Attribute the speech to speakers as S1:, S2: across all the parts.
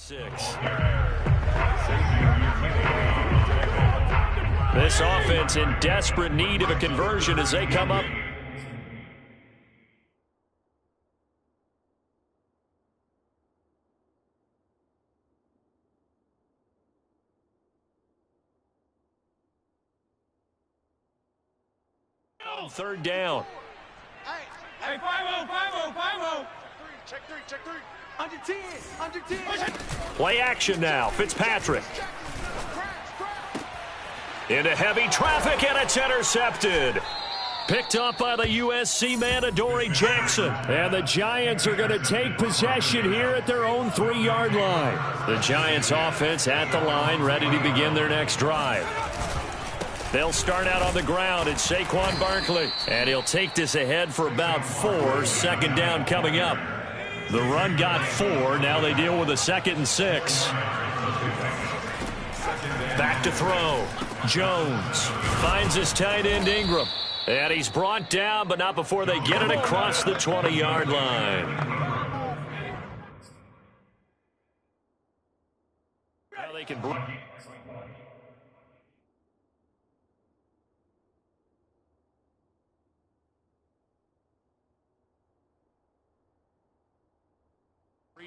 S1: 6. This offense in desperate need of a conversion as they come up. On third down.
S2: Hey, 5-0, 5-0, 5-0. Check three. Under 10.
S1: Play action now. Fitzpatrick. Into heavy traffic, and it's intercepted. Picked up by the USC man, Adoree Jackson. And the Giants are going to take possession here at their own 3-yard line. The Giants offense at the line, ready to begin their next drive. They'll start out on the ground. It's Saquon Barkley. And he'll take this ahead for about 4. Second down coming up. The run got 4. Now they deal with a 2nd and 6. Back to throw. Jones finds his tight end Ingram. And he's brought down, but not before they get it across the 20-yard line. Now they can breathe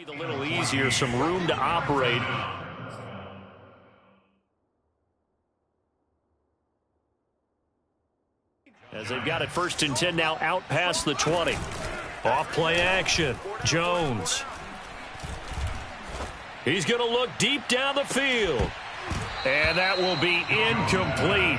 S1: a little easier, some room to operate. As they've got it 1st and 10 now out past the 20. Off play action. Jones. He's going to look deep down the field. And that will be incomplete.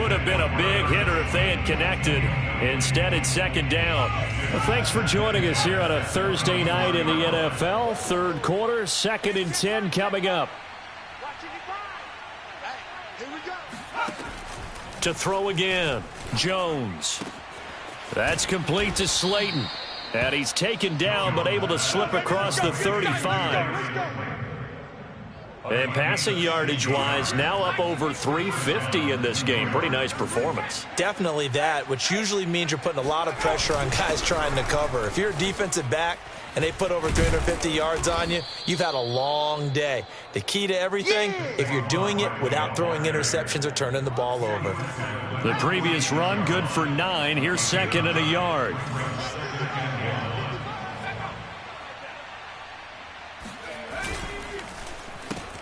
S1: Would have been a big hitter if they had connected. Instead, it's 2nd down. Well, thanks for joining us here on a Thursday night in the NFL. 3rd quarter, 2nd and 10 coming up. To throw again. Jones. That's complete to Slayton. And he's taken down but able to slip across the 35. And passing yardage-wise, now up over 350 in this game. Pretty nice performance.
S3: Definitely that, which usually means you're putting a lot of pressure on guys trying to cover. If you're a defensive back and they put over 350 yards on you, you've had a long day. The key to everything, if you're doing it without throwing interceptions or turning the ball over.
S1: The previous run, good for 9. Here's 2nd and a yard.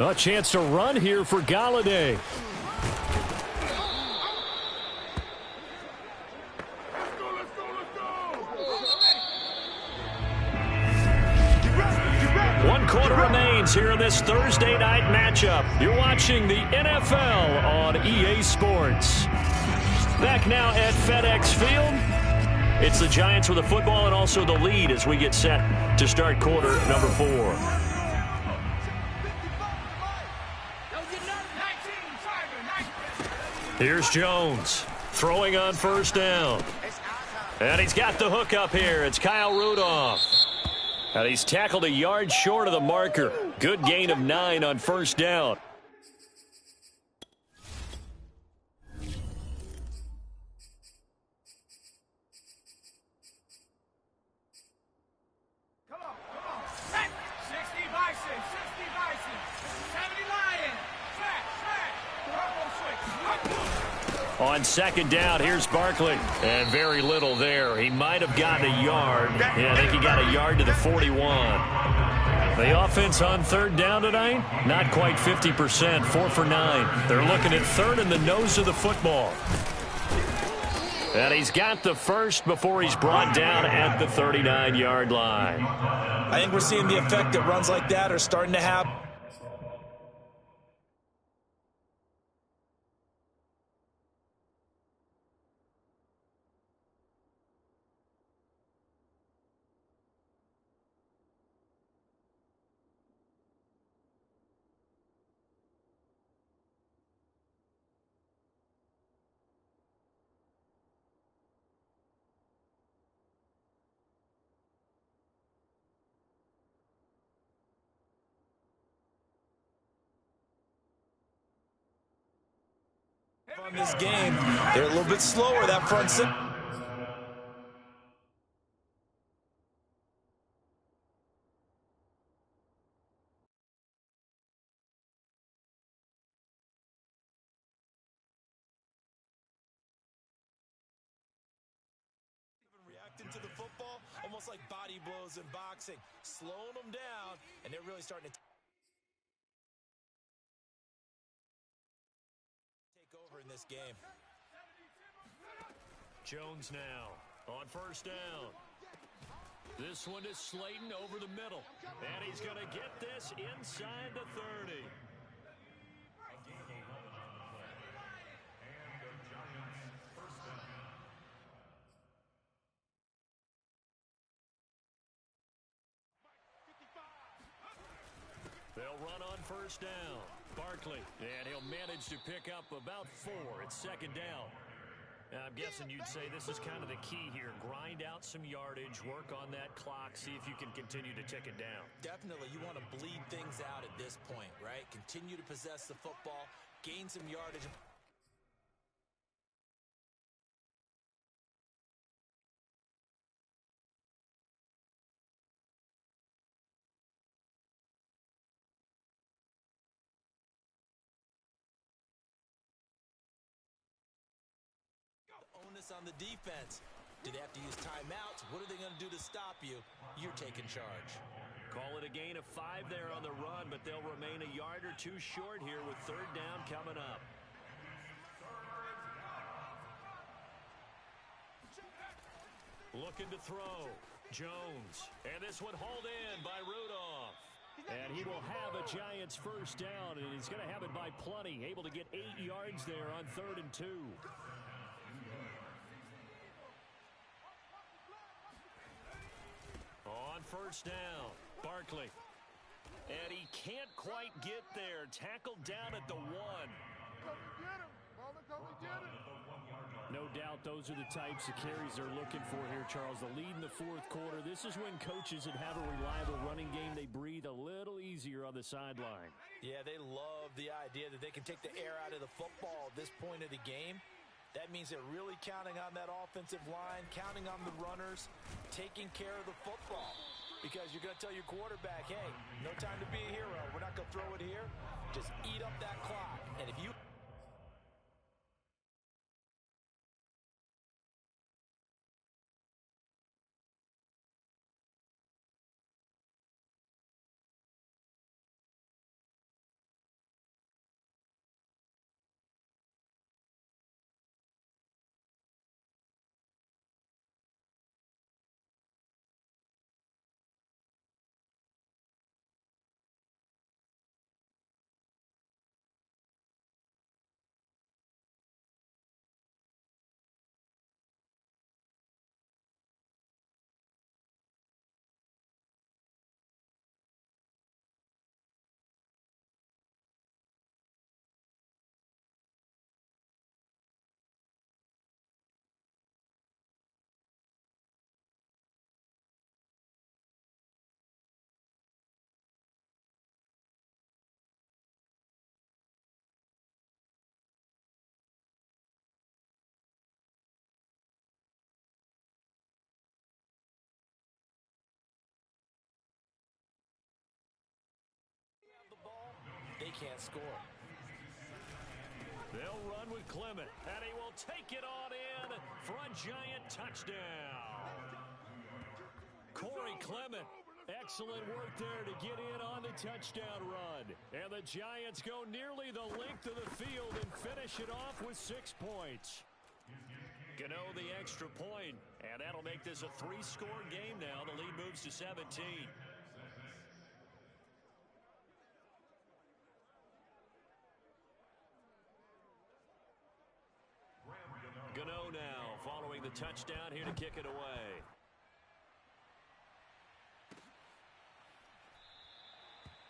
S1: A chance to run here for Galladay. One quarter remains here in this Thursday night matchup. You're watching the NFL on EA Sports. Back now at FedEx Field. It's the Giants with the football and also the lead as we get set to start quarter number 4. Here's Jones throwing on 1st down. And he's got the hook up here. It's Kyle Rudolph. And he's tackled a yard short of the marker. Good gain of 9 on 1st down. On 2nd down, here's Barkley. And very little there. He might have gotten a yard. Yeah, I think he got a yard to the 41. The offense on 3rd down tonight, not quite 50%, 4 for 9. They're looking at 3rd in the nose of the football. And he's got the 1st before he's brought down at the 39-yard line.
S3: I think we're seeing the effect that runs like that are starting to have. On this game, they're a little bit slower, that front 6. almost like body blows in boxing, slowing them down, and they're really starting to take over in this game.
S1: Jones now on first down. This one is Slayton over the middle, and he's going to get this inside the 30. They'll run on first down. Barkley, and he'll manage to pick up about 4 at second down. I'm guessing you'd say this is kind of the key here. Grind out some yardage, work on that clock, see if you can continue to tick it down.
S3: Definitely, you want to bleed things out at this point, right? Continue to possess the football, gain some yardage. The onus on the defense. Do they have to use timeouts? What are they going to do to stop you? You're taking charge.
S1: Call it a gain of 5 there on the run, but they'll remain a yard or 2 short here with third down coming up. Looking to throw. Jones. And this one hauled in by Rudolph. And he will have a Giants first down, and he's going to have it by plenty. Able to get 8 yards there on 3rd and 2. On first down, Barkley. And he can't quite get there. Tackled down at the 1. No doubt those are the types of carries they're looking for here, Charles. The lead in the 4th quarter. This is when coaches that have a reliable running game, they breathe a little easier on the sideline.
S3: Yeah, they love the idea that they can take the air out of the football at this point of the game. That means they're really counting on that offensive line, counting on the runners, taking care of the football. Because you're going to tell your quarterback, hey, no time to be a hero. We're not going to throw it here. Just eat up that clock. And if you... the ball, they can't score.
S1: They'll run with Clement, and he will take it on in for a Giant touchdown. Corey Clement, excellent work there to get in on the touchdown run. And the Giants go nearly the length of the field and finish it off with 6 points. Gano the extra point, and that'll make this a 3-score game now. The lead moves to 17. Gano now following the touchdown here to kick it away.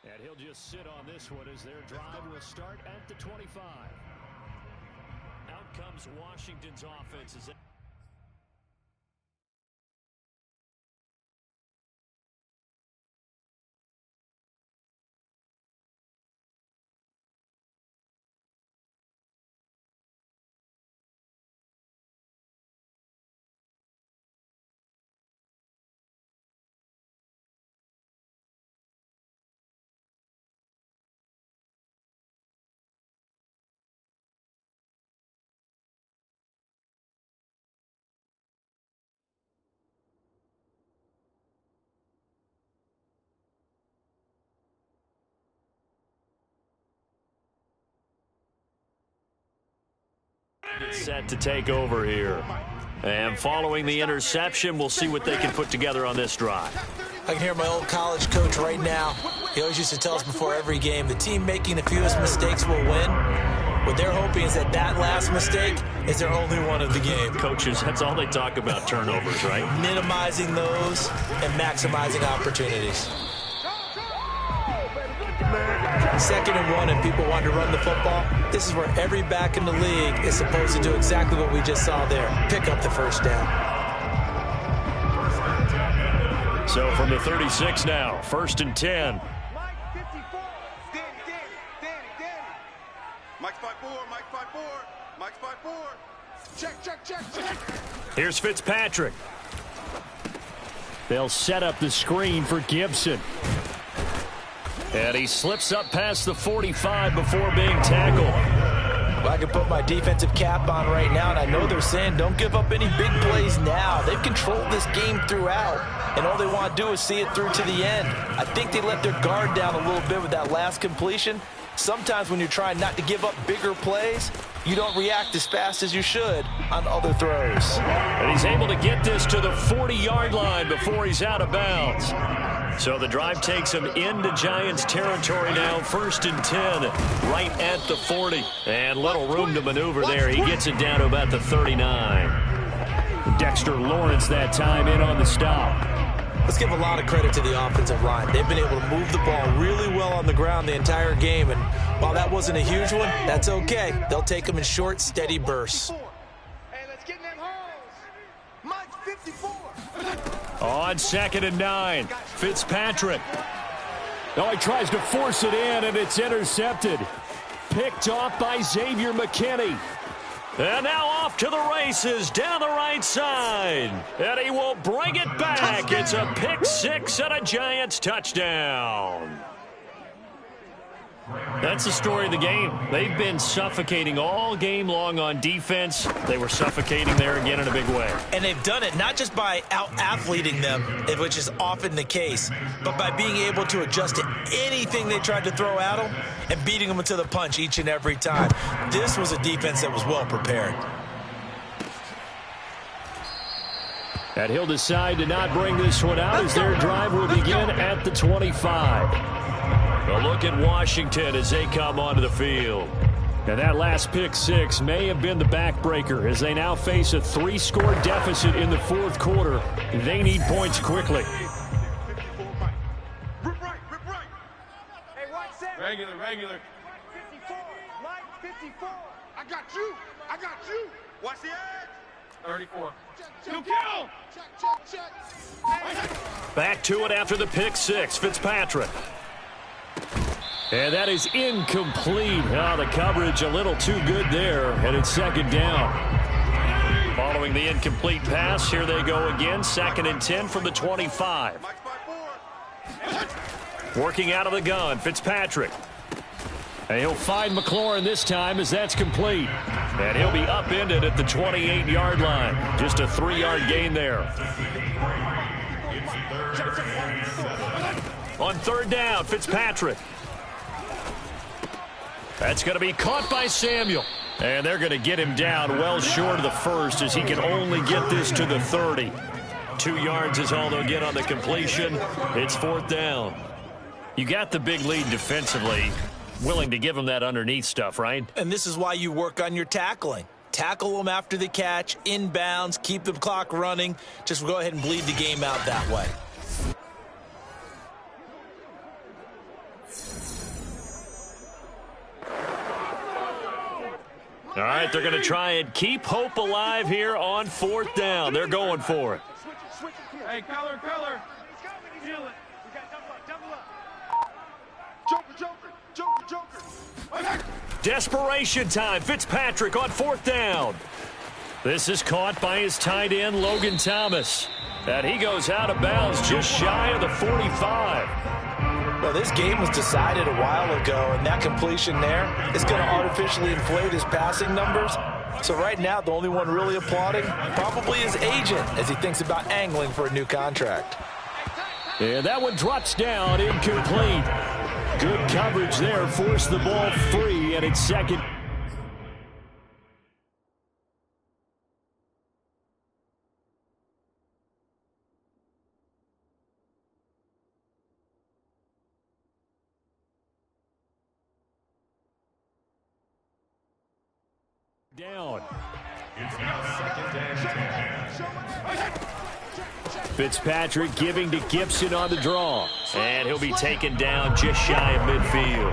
S1: And he'll just sit on this one as their drive will start at the 25. Out comes Washington's offense. Set to take over here. And following the interception, we'll see what they can put together on this drive.
S3: I can hear my old college coach right now. He always used to tell us before every game, the team making the fewest mistakes will win. What they're hoping is that last mistake is their only one of the game.
S1: Coaches, that's all they talk about, turnovers, right?
S3: Minimizing those and maximizing opportunities. 2nd and 1 and people want to run the football. This is where every back in the league is supposed to do exactly what we just saw there. Pick up the first down.
S1: So from the 36 now, 1st and 10.
S2: Mike 54. Danny. Mike's 5'4", Mike's 5'4", Mike's 5'4". Check.
S1: Here's Fitzpatrick. They'll set up the screen for Gibson. And he slips up past the 45 before being tackled.
S3: Well, I can put my defensive cap on right now, and I know they're saying don't give up any big plays now. They've controlled this game throughout, and all they want to do is see it through to the end. I think they let their guard down a little bit with that last completion. Sometimes when you're trying not to give up bigger plays, you don't react as fast as you should on other throws.
S1: And he's able to get this to the 40-yard line before he's out of bounds. So the drive takes him into Giants territory now, 1st and 10, right at the 40. And little room to maneuver there. He gets it down to about the 39. Dexter Lawrence that time in on the stop.
S3: Let's give a lot of credit to the offensive line. They've been able to move the ball really well on the ground the entire game. And while that wasn't a huge one, that's okay. They'll take them in short, steady bursts.
S2: Hey, let's get in them holes. Mike 54.
S1: On 2nd and 9, Fitzpatrick. Oh, he tries to force it in, and it's intercepted. Picked off by Xavier McKinney. And now off to the races down the right side. And he will bring it back. It's a pick 6 and a Giants touchdown. That's the story of the game. They've been suffocating all game long on defense. They were suffocating there again in a big way.
S3: And they've done it not just by out-athleting them, which is often the case, but by being able to adjust to anything they tried to throw at them and beating them to the punch each and every time. This was a defense that was well prepared.
S1: And he'll decide to not bring this one out as their drive will begin at the 25. A look at Washington as they come onto the field. And that last pick 6 may have been the backbreaker as they now face a 3-score deficit in the 4th quarter. They need points quickly.
S2: 54, Mike. Rip right. Hey, watch that.
S4: Regular.
S2: Mike 54. Mike 54. I got you. Watch the edge.
S4: 34.
S2: You kill. Check.
S1: Back to it after the pick 6, Fitzpatrick. And that is incomplete. Oh, the coverage a little too good there, and it's 2nd down. Following the incomplete pass, here they go again, 2nd and 10 from the 25. Working out of the gun, Fitzpatrick. And he'll find McLaurin this time as that's complete. And he'll be upended at the 28-yard line. Just a 3-yard gain there. On 3rd down, Fitzpatrick. That's going to be caught by Samuel. And they're going to get him down well short of the 1st as he can only get this to the 30. 2 yards is all they'll get on the completion. It's 4th down. You got the big lead defensively. Willing to give him that underneath stuff, right?
S3: And this is why you work on your tackling. Tackle them after the catch, inbounds, keep the clock running. Just go ahead and bleed the game out that way.
S1: All right, they're going to try and keep hope alive here on 4th down. They're going for it.
S4: Hey, color. Feel it.
S2: We got double up. Joker.
S1: Desperation time. Fitzpatrick on 4th down. This is caught by his tight end, Logan Thomas. And he goes out of bounds just shy of the 45.
S3: Well, this game was decided a while ago, and that completion there is going to artificially inflate his passing numbers. So right now, the only one really applauding probably his agent as he thinks about angling for a new contract.
S1: And that one drops down, incomplete. Good coverage there, forced the ball free, and it's 2nd. Down.
S2: It's now 2nd and 10.
S1: Fitzpatrick giving to Gibson on the draw. And he'll be taken down just shy of midfield.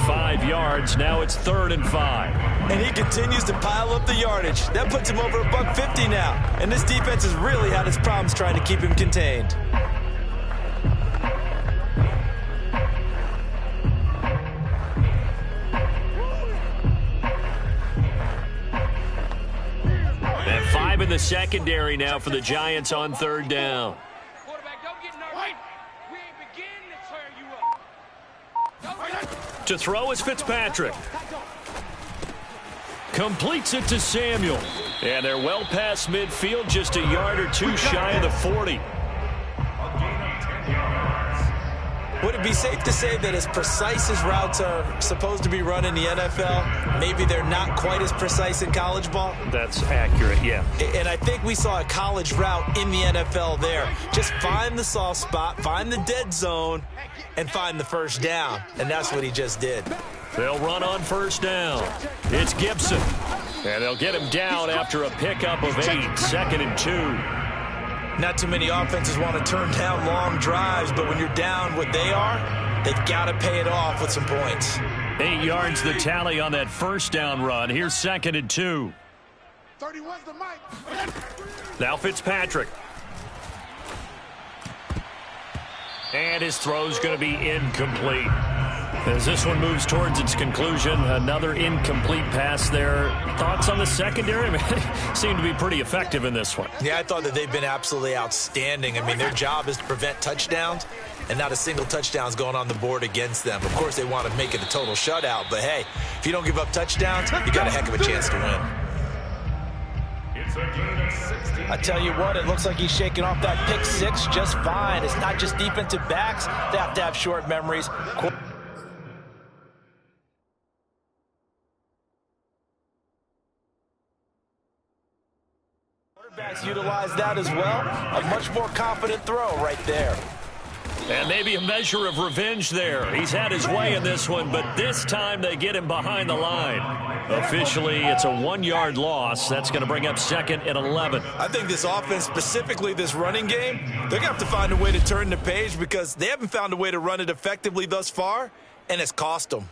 S1: 5 yards. Now it's 3rd and 5.
S3: And he continues to pile up the yardage. That puts him over $150 now. And this defense has really had its problems trying to keep him contained.
S1: And 5 in the secondary now for the Giants on 3rd down.
S4: Quarterback, don't get nervous. We ain't beginning to tear you up.
S1: To throw is Fitzpatrick. Completes it to Samuel. And they're well past midfield, just a yard or two shy of the 40.
S3: Would it be safe to say that as precise as routes are supposed to be run in the NFL, maybe they're not quite as precise in college ball?
S1: That's accurate, yeah.
S3: And I think we saw a college route in the NFL there. Just find the soft spot, find the dead zone, and find the first down. And that's what he just did.
S1: They'll run on 1st down. It's Gibson. And they'll get him down after a pickup of 8. 2nd and 2.
S3: Not too many offenses want to turn down long drives, but when you're down what they are, they've got to pay it off with some points.
S1: 8 yards the tally on that 1st down run. Here's 2nd and 2.
S2: 31's the mic.
S1: Now Fitzpatrick. And his throw's going to be incomplete. As this one moves towards its conclusion, another incomplete pass there. Thoughts on the secondary? I mean, they seem to be pretty effective in this one.
S3: Yeah, I thought that they've been absolutely outstanding. I mean, their job is to prevent touchdowns, and not a single touchdown's going on the board against them. Of course, they want to make it a total shutout, but hey, if you don't give up touchdowns, you got a heck of a chance to win. I tell you what, it looks like he's shaking off that pick 6 just fine. It's not just defensive backs. They have to have short memories. Quarterbacks utilize that as well. A much more confident throw right there.
S1: And maybe a measure of revenge there. He's had his way in this one, but this time they get him behind the line. Officially, it's a 1-yard loss. That's going to bring up 2nd and 11.
S3: I think this offense, specifically this running game, they're going to have to find a way to turn the page because they haven't found a way to run it effectively thus far, and it's cost them.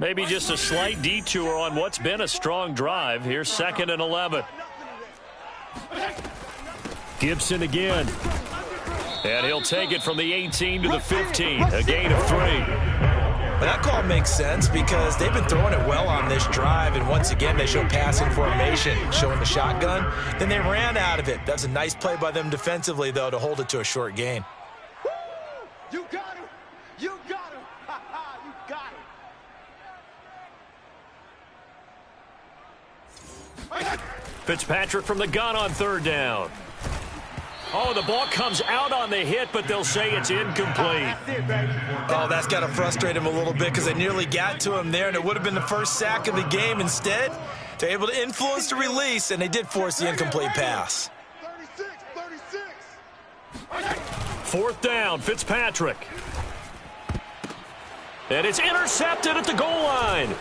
S1: Maybe just a slight detour on what's been a strong drive. Here's 2nd and 11. Gibson again. And he'll take it from the 18 to the 15. A gain of 3.
S3: But that call makes sense because they've been throwing it well on this drive, and once again they show passing formation, showing the shotgun. Then they ran out of it. That's a nice play by them defensively, though, to hold it to a short gain.
S2: You got him. You got him. You got him.
S1: Fitzpatrick from the gun on 3rd down. Oh, the ball comes out on the hit, but they'll say it's incomplete.
S3: Oh, that's got to frustrate him a little bit because they nearly got to him there, and it would have been the first sack of the game. Instead, they're able to influence the release, and they did force the incomplete pass.
S2: 36.
S1: 4th down, Fitzpatrick. And it's intercepted at the goal line.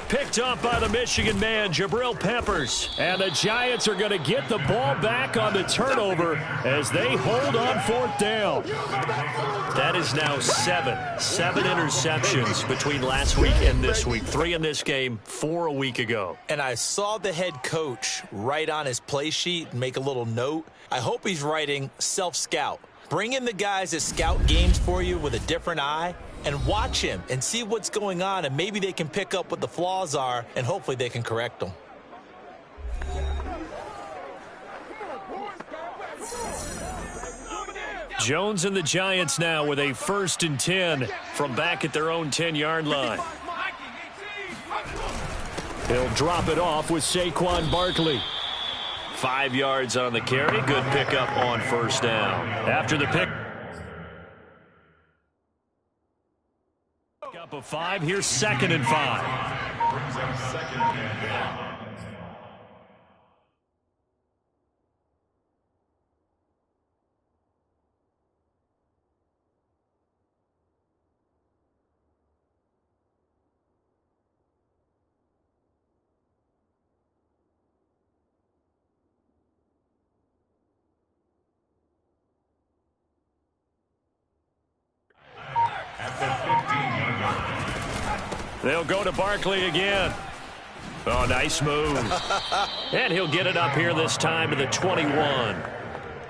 S1: Picked up by the Michigan man, Jabril Peppers. And the Giants are going to get the ball back on the turnover as they hold on 4th down. That is now 7 interceptions between last week and this week. 3 in this game, 4 a week ago.
S3: And I saw the head coach write on his play sheet and make a little note. I hope he's writing self-scout. Bring in the guys that scout games for you with a different eye and watch him and see what's going on, and maybe they can pick up what the flaws are, and hopefully they can correct them.
S1: Jones and the Giants now with a 1st and 10 from back at their own 10-yard line. He'll drop it off with Saquon Barkley. 5 yards on the carry. Good pickup on 1st down. After the pick up of 5, here's 2nd and 5. They'll go to Barkley again. Oh, nice move. And he'll get it up here this time to the 21.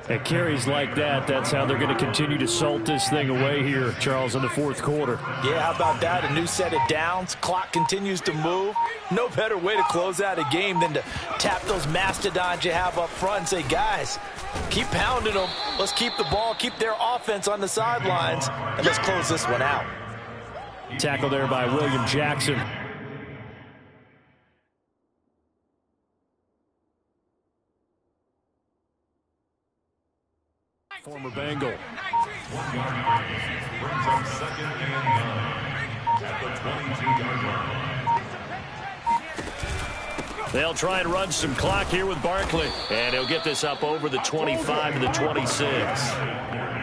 S1: At carries like that, that's how they're going to continue to salt this thing away here, Charles, in the fourth quarter.
S3: Yeah, how about that? A new set of downs. Clock continues to move. No better way to close out a game than to tap those mastodons you have up front and say, guys, keep pounding them. Let's keep the ball, keep their offense on the sidelines, and let's close this one out.
S1: Tackle there by William Jackson. Former Bengal.
S5: 1 yard line. Brings up 2nd and 9 at the 22-yard line.
S1: They'll try and run some clock here with Barkley. And he'll get this up over the 25 to the 26.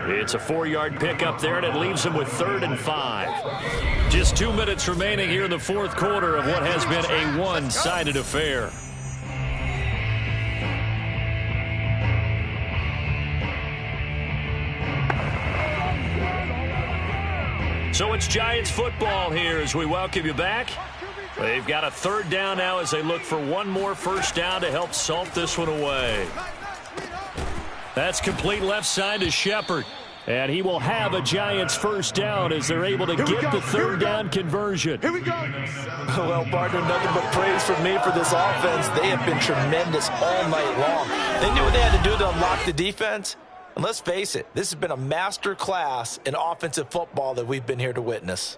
S1: It's a 4-yard pickup there, and it leaves him with 3rd and 5. Just 2 minutes remaining here in the fourth quarter of what has been a one-sided affair. So it's Giants football here as we welcome you back. They've got a 3rd down now as they look for one more first down to help salt this one away. That's complete left side to Shepard. And he will have a Giants first down as they're able to get the 3rd down conversion.
S2: Here we go.
S3: Well, partner, nothing but praise from me for this offense. They have been tremendous all night long. They knew what they had to do to unlock the defense. And let's face it, this has been a master class in offensive football that we've been here to witness.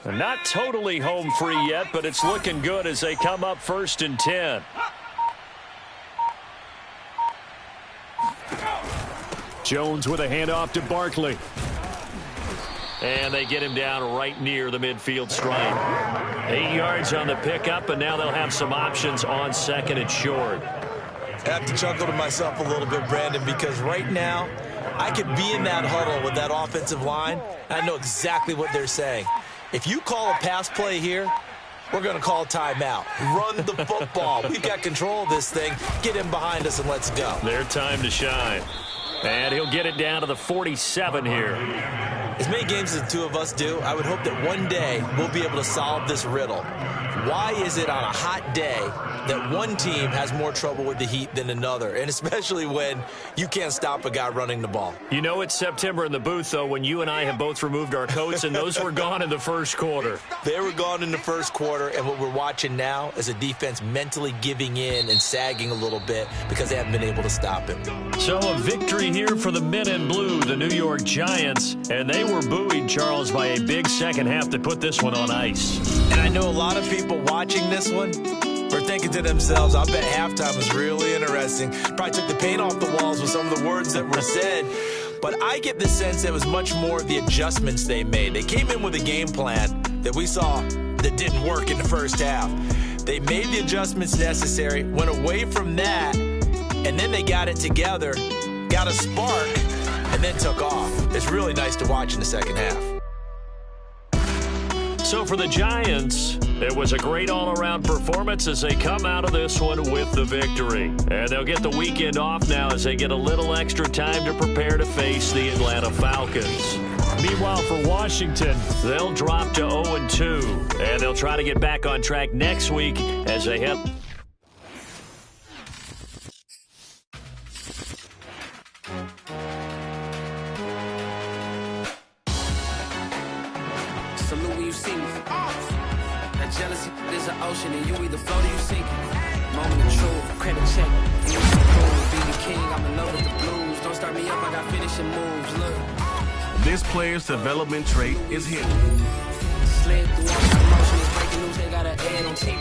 S1: They're not totally home free yet, but it's looking good as they come up 1st and 10. Jones with a handoff to Barkley. And they get him down right near the midfield stripe. 8 yards on the pickup, and now they'll have some options on 2nd and short.
S3: I have to chuckle to myself a little bit, Brandon, because right now I could be in that huddle with that offensive line, and I know exactly what they're saying. If you call a pass play here, we're going to call a timeout. Run the football. We've got control of this thing. Get him behind us and let's go.
S1: Their time to shine. And he'll get it down to the 47 here.
S3: As many games as the two of us do, I would hope that one day we'll be able to solve this riddle. Why is it on a hot day that one team has more trouble with the heat than another, and especially when you can't stop a guy running the ball?
S1: You know it's September in the booth, though, when you and I have both removed our coats, and those were gone in the first quarter.
S3: They were gone in the first quarter, and what we're watching now is a defense mentally giving in and sagging a little bit because they haven't been able to stop him.
S1: So a victory here for the men in blue, the New York Giants, and they were buoyed, Charles, by a big second half that put this one on ice.
S3: And I know a lot of people watching this one are thinking to themselves, I bet halftime was really interesting. Probably took the paint off the walls with some of the words that were said. But I get the sense that it was much more of the adjustments they made. They came in with a game plan that we saw that didn't work in the first half. They made the adjustments necessary, went away from that, and then they got it together, got a spark, and then took off. It's really nice to watch in the second half.
S1: So for the Giants, it was a great all-around performance as they come out of this one with the victory. And they'll get the weekend off now as they get a little extra time to prepare to face the Atlanta Falcons. Meanwhile, for Washington, they'll drop to 0-2, and they'll try to get back on track next week as they head.
S6: Salute when you see me. That jealousy is an ocean, and you either float or you sink it. Moment of truth, credit check. You used to prove, be the king, I'm in love with the blues. Don't start me up, I got finishing moves, look.
S7: This player's development trait is hidden.
S6: Slid through all the commotion, it's breaking news, they got an ad on TV.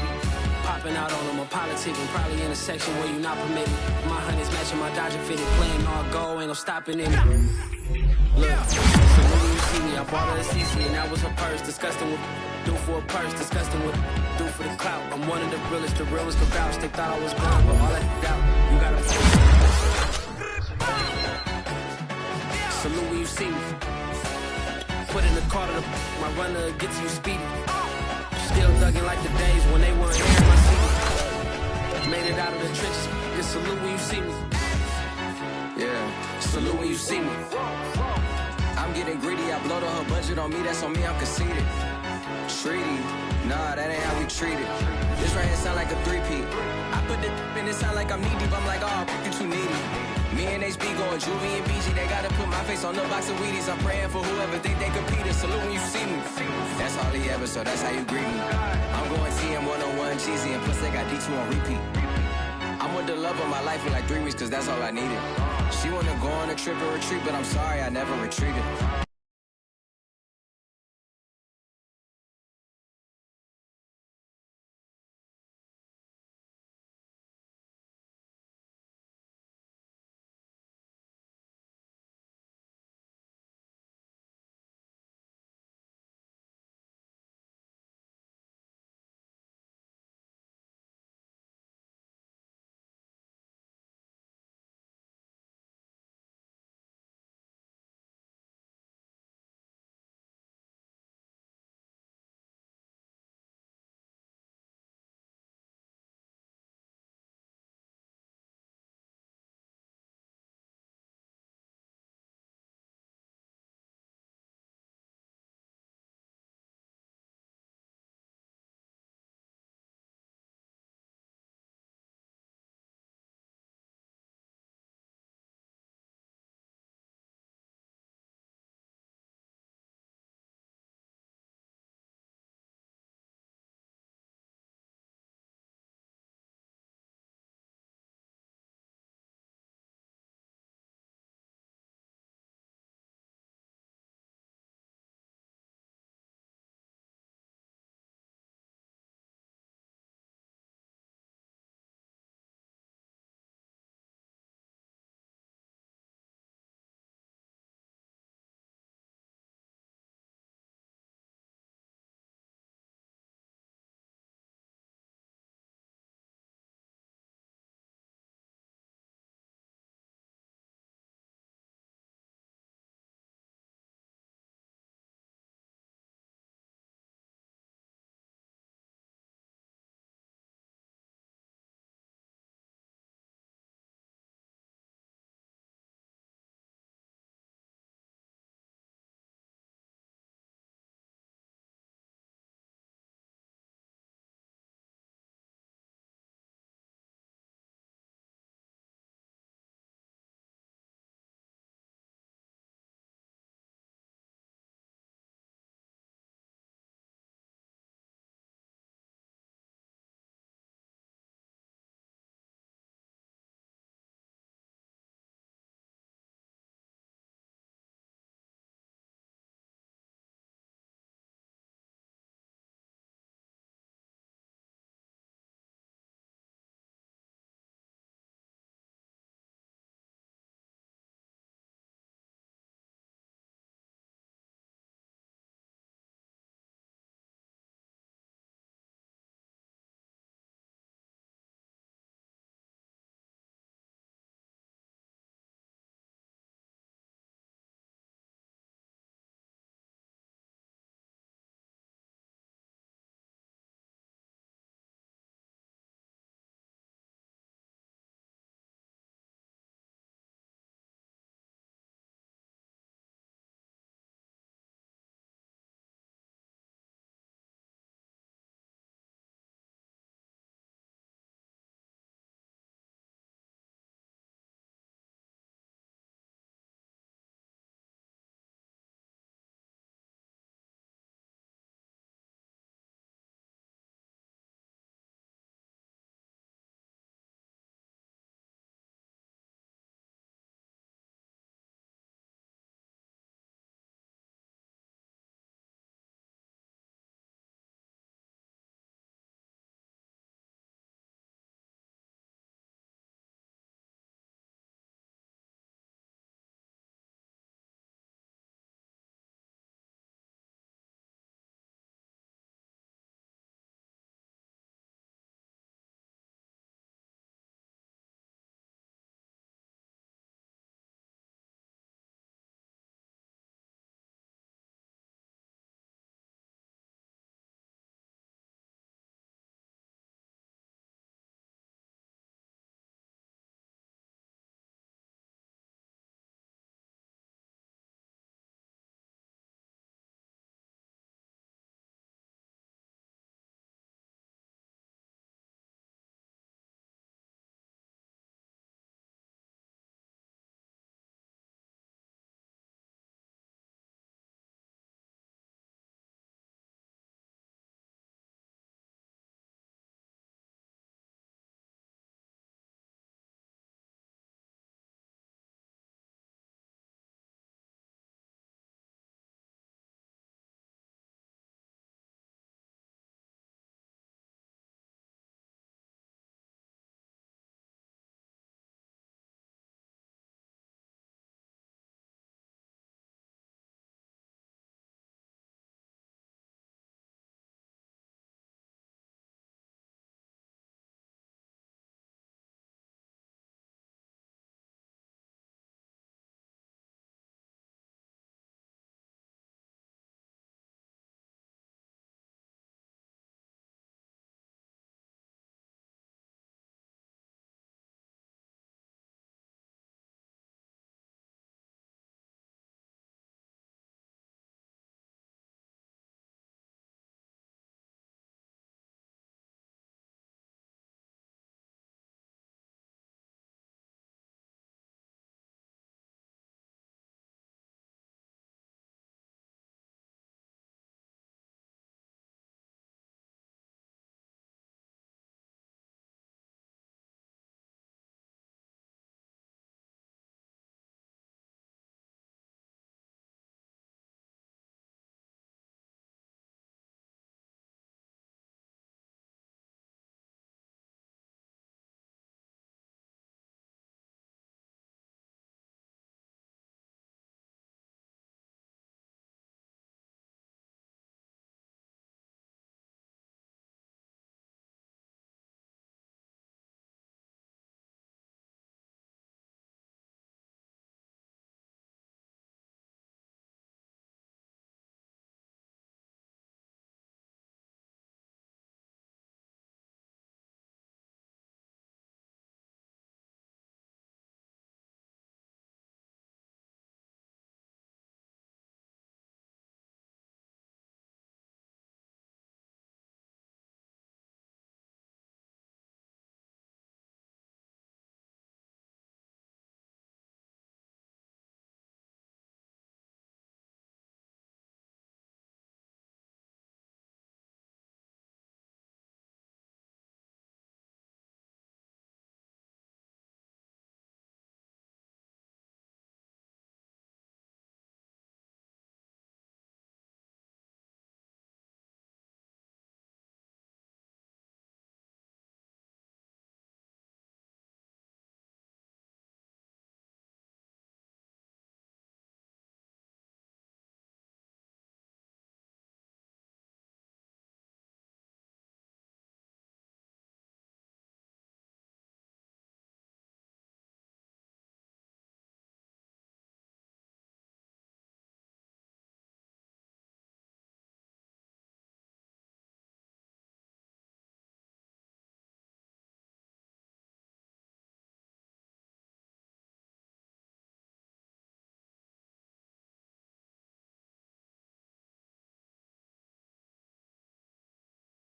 S6: Popping out on them, I'm politicking, probably in a section where you not permitted. My honey's matching my Dodger fitted, playing all go, ain't no stopping in it. Look, so when you see me, I bought her a CC, and that was her purse, disgusting with do for a purse, disgusting with do for the clout. I'm one of the realest could vouch. They thought I was gone, but all that doubt, you gotta salute when you see me. Put in the car to my runner gets you speedy. Still thugging like the days when they weren't here in my city. Made it out of the trenches. Just salute when you see me. Yeah, salute when you see me. I
S8: I'm getting greedy. I blowed her budget on me, that's on me, I'm conceited. Treaty, nah, that ain't how we treat it. This right here sound like a three-peat. I put the in it sound like I'm knee deep. I'm like, oh, you too needy. Me and HB going Juvie and BG. They gotta put my face on the box of Wheaties. I'm praying for whoever think they compete. Salute when you see me. That's all he ever, so that's how you greet me. I'm going TM 101 cheesy, and plus they got D2 on repeat. I'm with the love of my life for like 3 weeks, cause that's all I needed. She wanna go on a trip or retreat, but I'm sorry, I never retreated.